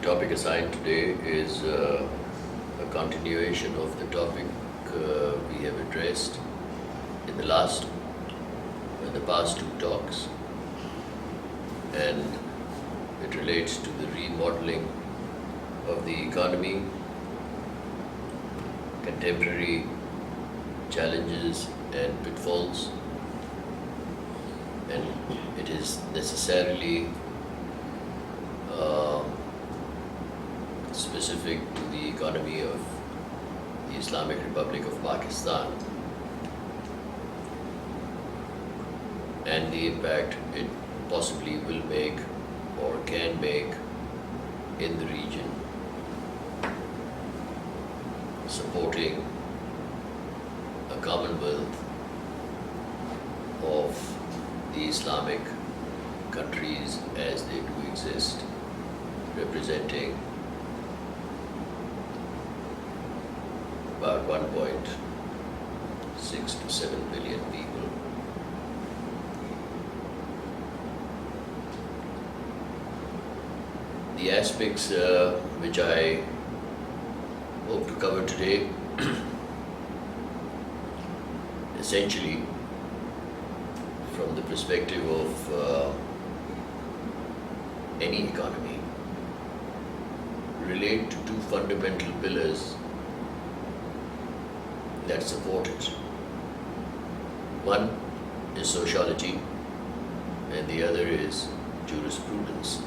topic assigned today is a continuation of the topic we have addressed in the past two talks, and it relates to the remodeling of the economy, contemporary challenges and pitfalls, and it is necessarily specific to the economy of the Islamic Republic of Pakistan and the impact it possibly will make or can make in the region, supporting a commonwealth of the Islamic countries as they do exist, representing about 1.6 to 7 billion people. The aspects which I hope to cover today essentially from the perspective of any economy relate to two fundamental pillars that support it. One is sociology and the other is jurisprudence.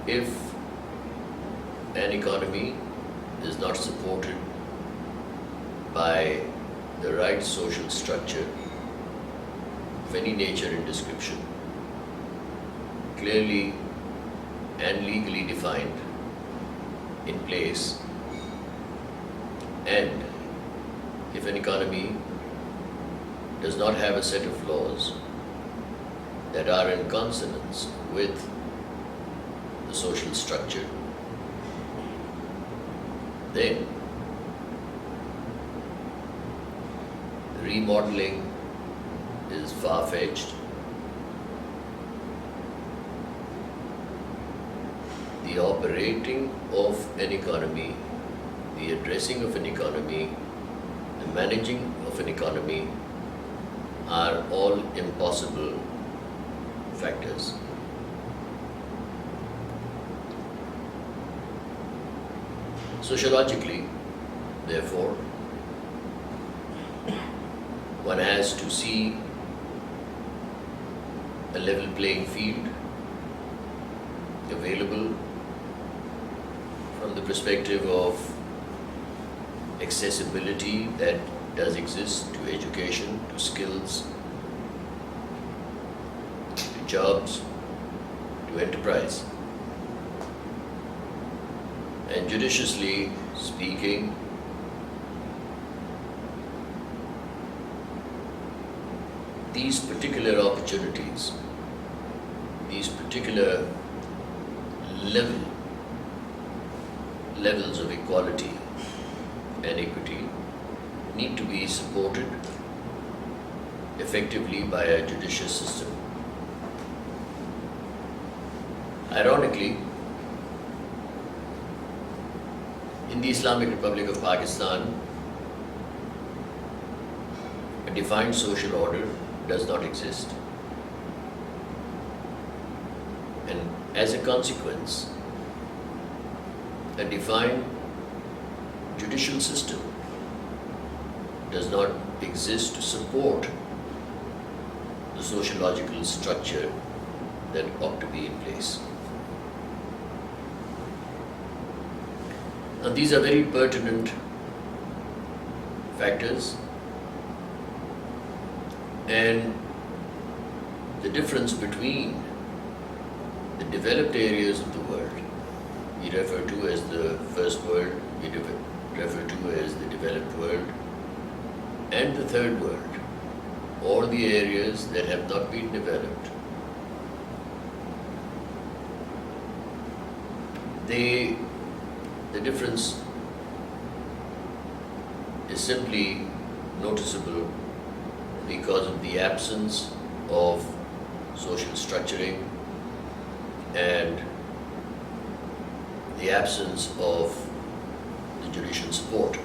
If an economy is not supported by the right social structure of any nature and description, clearly and legally defined in place, and if an economy does not have a set of laws that are in consonance with the social structure, then remodeling is far-fetched. The operating of an economy, the addressing of an economy, the managing of an economy are all impossible factors. Sociologically, therefore, one has to see a level playing field available from the perspective of accessibility that does exist to education, to skills, to jobs, to enterprise. And judiciously speaking, these particular opportunities, these particular levels of equality and equity need to be supported effectively by a judicious system. Ironically, in the Islamic Republic of Pakistan, a defined social order does not exist. And as a consequence, a defined judicial system does not exist to support the sociological structure that ought to be in place. Now, these are very pertinent factors, and the difference between the developed areas of the world, we refer to as the first world, we refer to as the developed world, and the third world, or the areas that have not been developed. The difference is simply noticeable because of the absence of social structuring and the absence of the judicial support.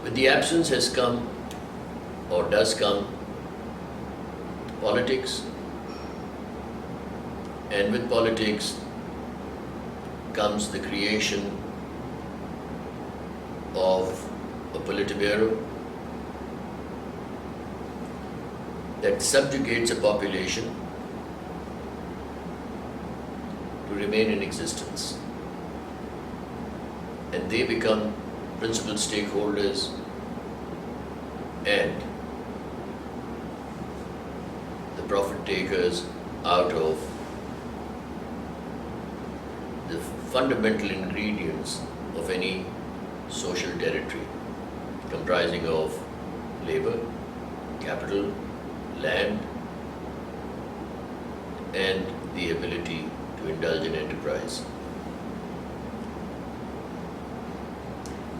With the absence has come, or does come, politics, and with politics comes the creation of a Politburo that subjugates a population to remain in existence. And they become principal stakeholders and the profit takers out of the fundamental ingredients of any social territory, comprising of labor, capital, land, and the ability to indulge in enterprise.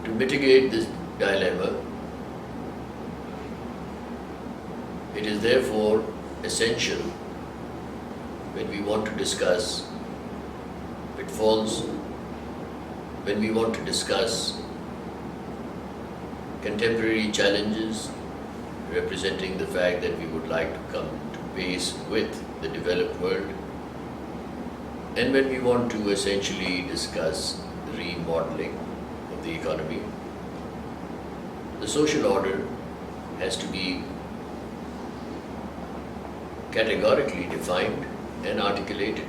To mitigate this dilemma, it is therefore essential, when we want to discuss pitfalls, when we want to discuss contemporary challenges representing the fact that we would like to come to pace with the developed world, and when we want to essentially discuss remodeling of the economy, the social order has to be categorically defined and articulated.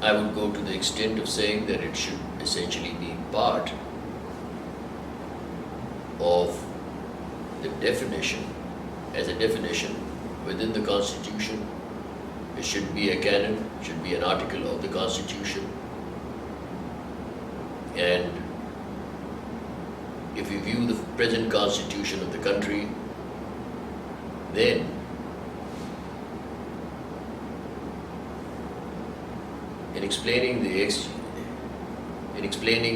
I would go to the extent of saying that it should essentially be part of the definition, as a definition within the Constitution. It should be a canon, should be an article of the Constitution. And if you view the present Constitution of the country, then in explaining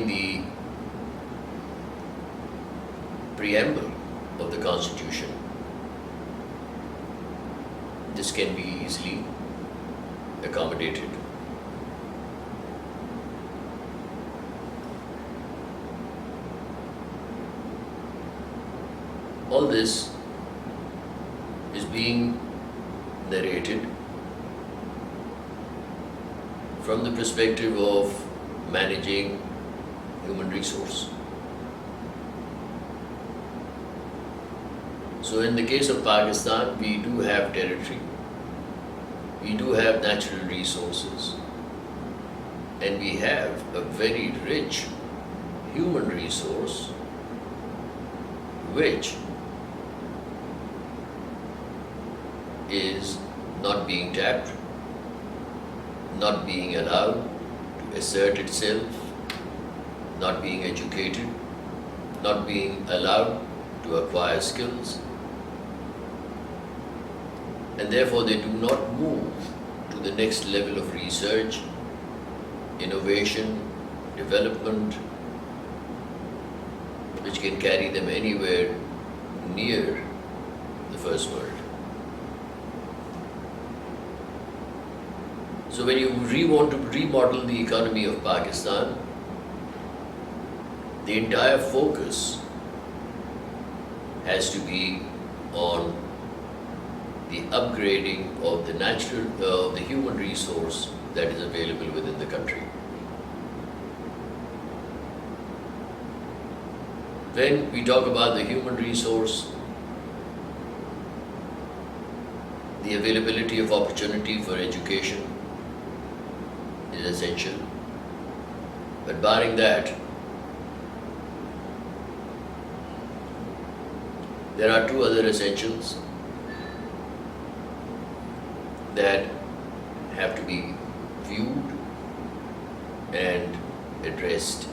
the preamble of the Constitution, this can be easily accommodated. All this is being narrated from the perspective of managing human resource. So in the case of Pakistan, we do have territory, we do have natural resources, and we have a very rich human resource which is not being tapped, not being allowed to assert itself, not being educated, not being allowed to acquire skills, and therefore they do not move to the next level of research, innovation, development, which can carry them anywhere near the first world. So when you want to remodel the economy of Pakistan, the entire focus has to be on the upgrading of the the human resource that is available within the country. When we talk about the human resource, the availability of opportunity for education is essential. But barring that, there are two other essentials that have to be viewed and addressed.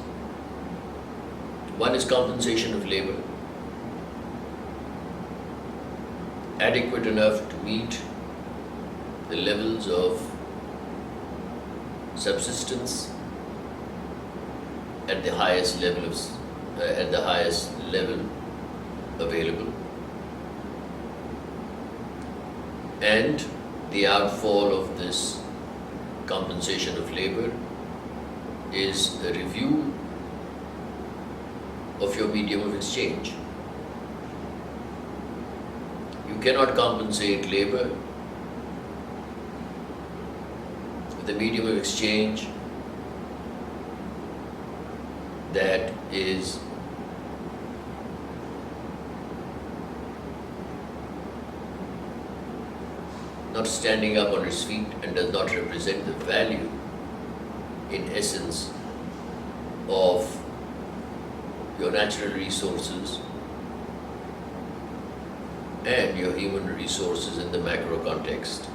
One is compensation of labor, adequate enough to meet the levels of subsistence at the highest level available, And the outfall of this compensation of labor is a review of your medium of exchange. You cannot compensate labor with a medium of exchange that is not standing up on its feet and does not represent the value, in essence, of your natural resources and your human resources in the macro context.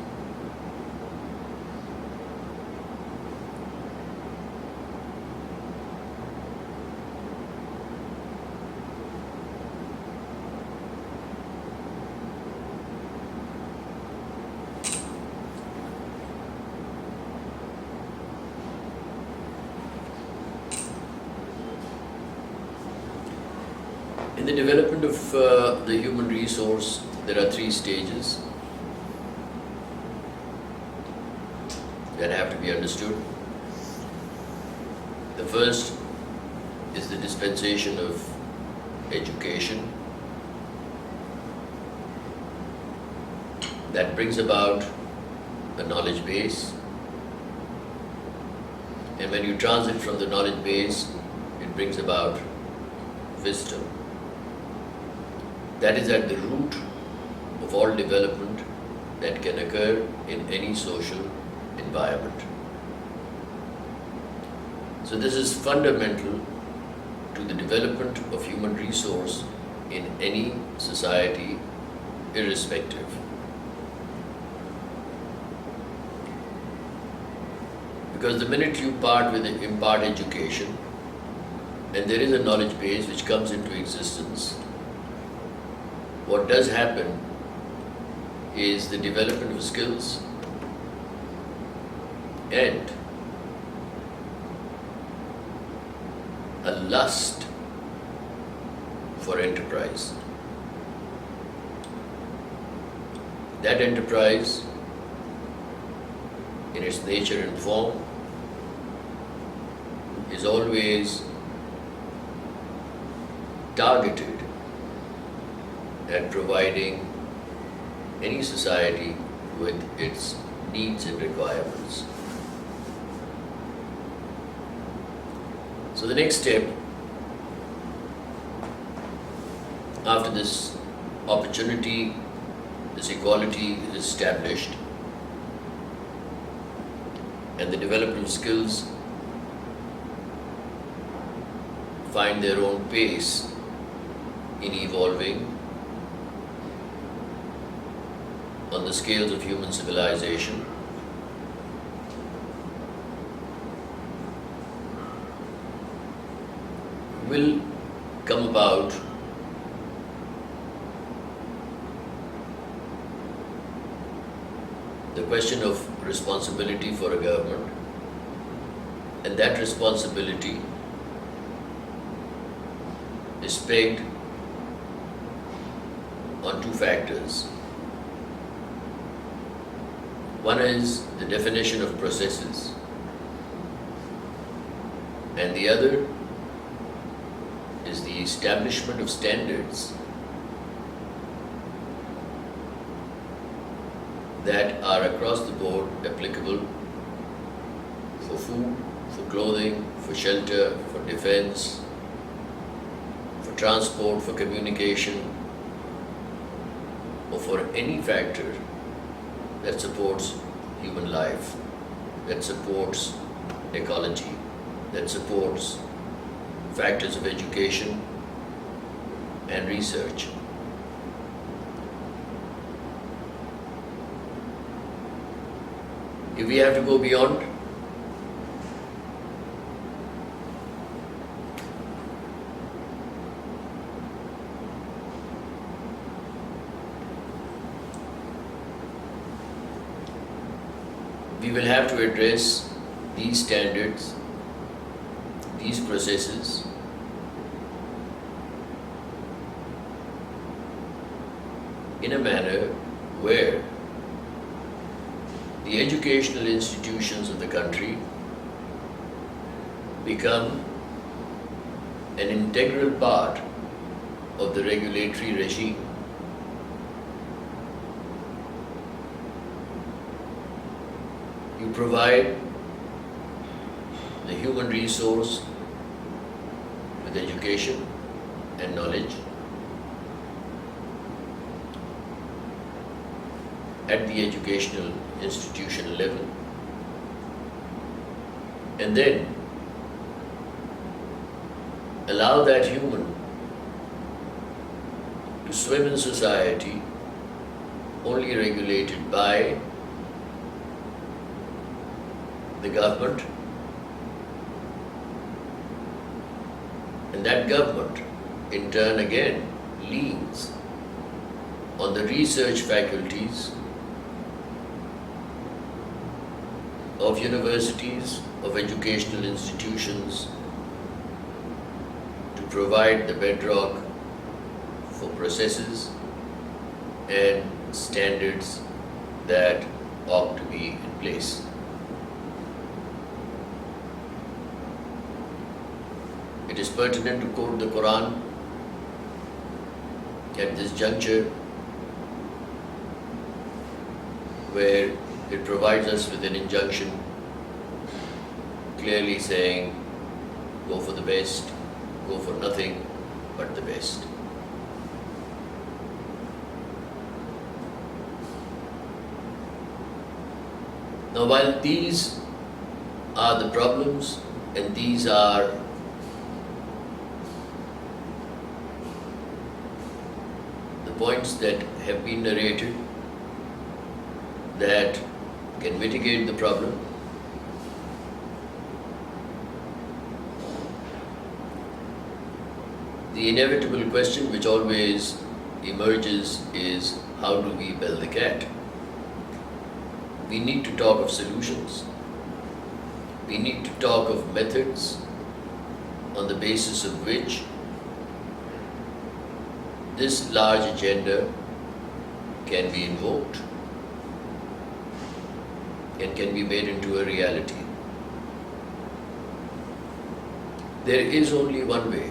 In the development of the human resource, there are three stages that have to be understood. The first is the dispensation of education that brings about a knowledge base, and when you transit from the knowledge base, it brings about wisdom. That is at the root of all development that can occur in any social environment. So this is fundamental to the development of human resource in any society, irrespective. Because the minute you impart education, and there is a knowledge base which comes into existence, what does happen is the development of skills and a lust for enterprise. That enterprise, in its nature and form, is always targeted at providing any society with its needs and requirements. So the next step, after this opportunity, this equality is established, and the development of skills find their own pace in evolving on the scales of human civilization, will come about the question of responsibility for a government, and that responsibility is pegged on two factors. One is the definition of processes, and the other is the establishment of standards that are across the board applicable for food, for clothing, for shelter, for defense, for transport, for communication, or for any factor that supports human life, that supports ecology, that supports factors of education and research. If we have to go beyond, we will have to address these standards, these processes, in a manner where the educational institutions of the country become an integral part of the regulatory regime. You provide the human resource with education and knowledge at the educational institution level, and then allow that human to swim in society only regulated by the government, and that government in turn again leans on the research faculties of universities, of educational institutions to provide the bedrock for processes and standards that ought to be in place. It is pertinent to quote the Quran at this juncture, where it provides us with an injunction clearly saying, go for the best, go for nothing but the best. Now, while these are the problems and these are the points that have been narrated that can mitigate the problem, the inevitable question which always emerges is, how do we bell the cat? We need to talk of solutions. We need to talk of methods on the basis of which this large agenda can be invoked and can be made into a reality. There is only one way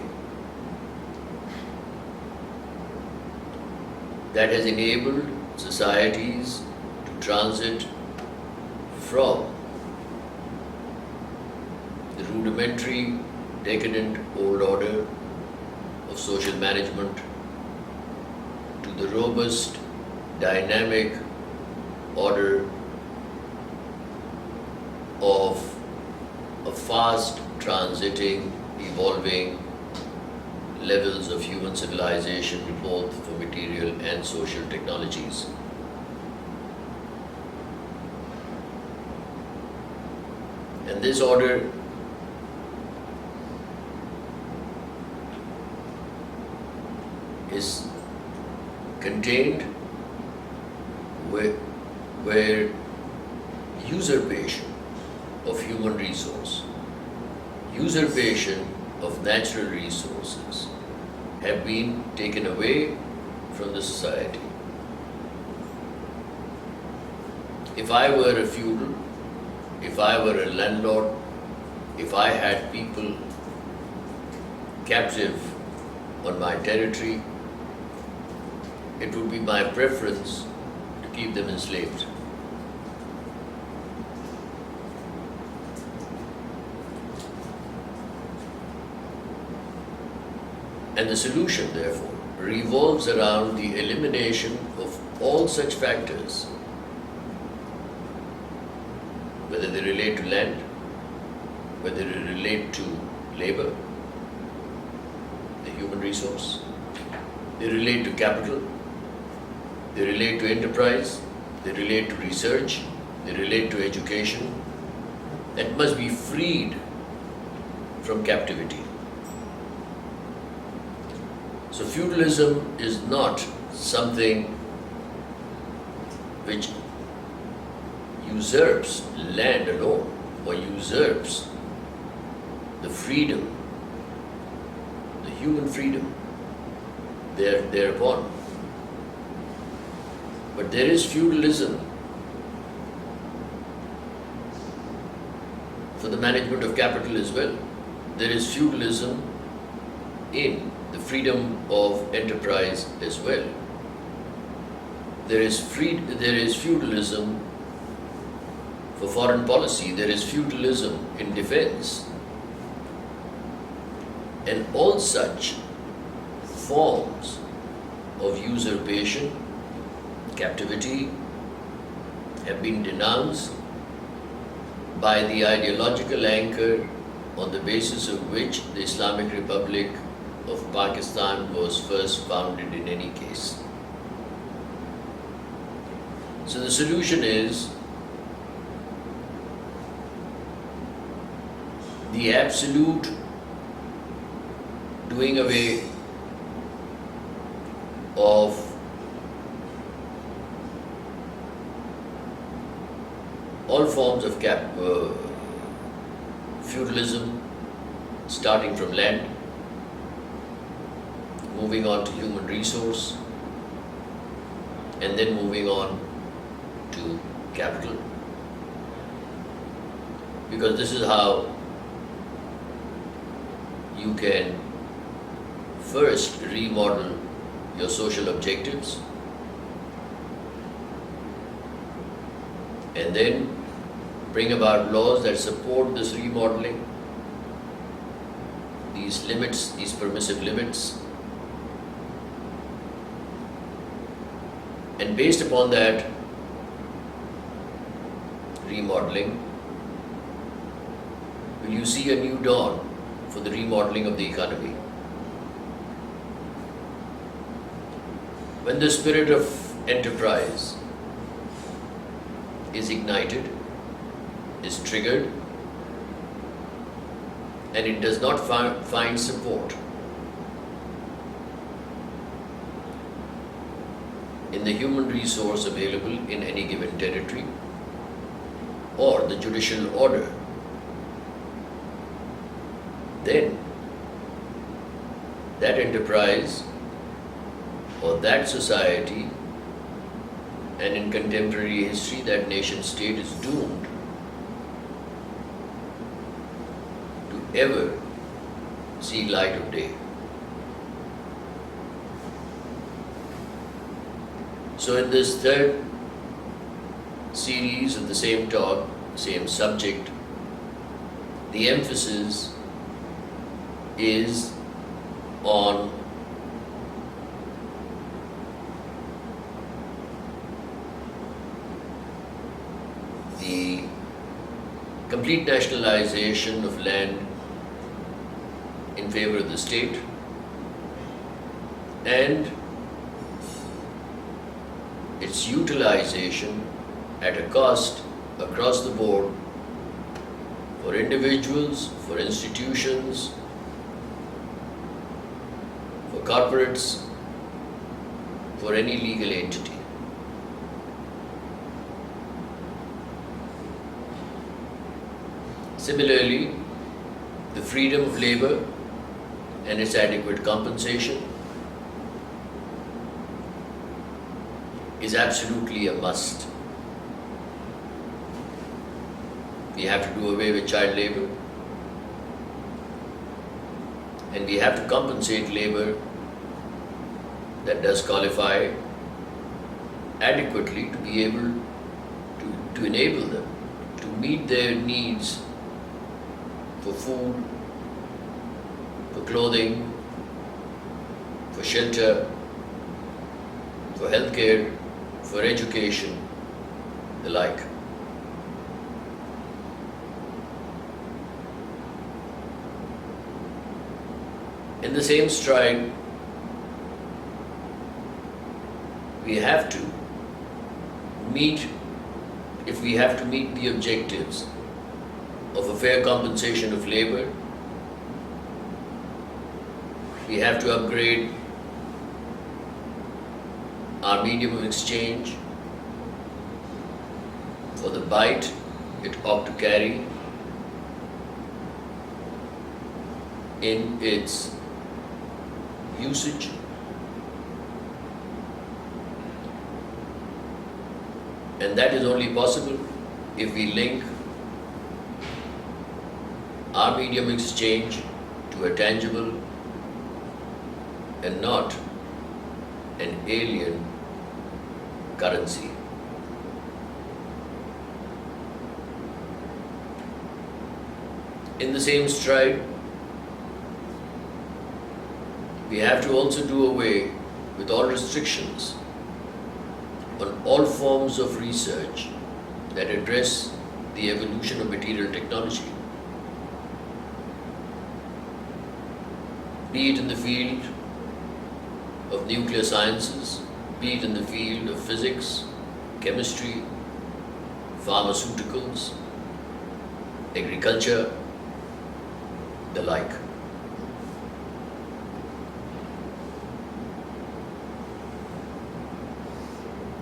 that has enabled societies to transit from the rudimentary, decadent old order of social management to the robust, dynamic order of a fast transiting, evolving levels of human civilization, both for material and social technologies. And this order is contained where usurpation of human resource, usurpation of natural resources have been taken away from the society. If I were a feudal, if I were a landlord, if I had people captive on my territory, it would be my preference to keep them enslaved. And the solution, therefore, revolves around the elimination of all such factors, whether they relate to land, whether they relate to labor, the human resource, they relate to capital, they relate to enterprise, they relate to research, they relate to education, that must be freed from captivity. So feudalism is not something which usurps land alone or usurps the freedom, the human freedom thereupon. But there is feudalism for the management of capital as well. There is feudalism in the freedom of enterprise as well. There is feudalism for foreign policy, there is feudalism in defense. And all such forms of usurpation, captivity, have been denounced by the ideological anchor on the basis of which the Islamic Republic of Pakistan was first founded in any case. So the solution is the absolute doing away of all forms of feudalism, starting from land, moving on to human resource, and then moving on to capital. Because this is how you can first remodel your social objectives and then bring about laws that support this remodeling, these limits, these permissive limits. And based upon that remodeling, will you see a new dawn for the remodeling of the economy. When the spirit of enterprise is ignited, is triggered, and it does not find support in the human resource available in any given territory or the judicial order, then that enterprise or that society, and in contemporary history that nation state, is doomed to ever see light of day. So in this third series of the same talk, same subject, the emphasis is on the complete nationalization of land in favor of the state and its utilization at a cost across the board for individuals, for institutions, for corporates, for any legal entity. Similarly, the freedom of labor and its adequate compensation is absolutely a must. We have to do away with child labor, and we have to compensate labor that does qualify adequately to be able to enable them to meet their needs for food, for clothing, for shelter, for healthcare, for education, the like. In the same stride, we have to meet, if we have to meet the objectives of a fair compensation of labor, we have to upgrade our medium of exchange for the bite it ought to carry in its usage. And that is only possible if we link our medium exchange to a tangible and not an alien currency. In the same stride, we have to also do away with all restrictions on all forms of research that address the evolution of material technology, be it in the field of nuclear sciences, be it in the field of physics, chemistry, pharmaceuticals, agriculture, the like.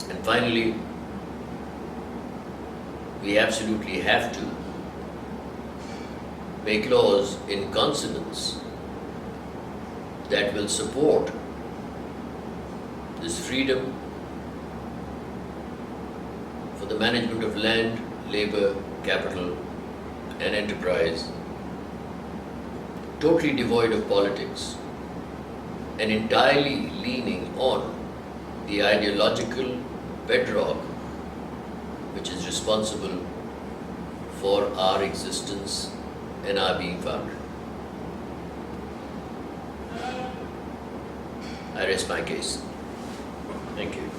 And finally, we absolutely have to make laws in consonance that will support this freedom for the management of land, labor, capital, and enterprise, totally devoid of politics and entirely leaning on the ideological bedrock which is responsible for our existence and our being found. I rest my case. Thank you.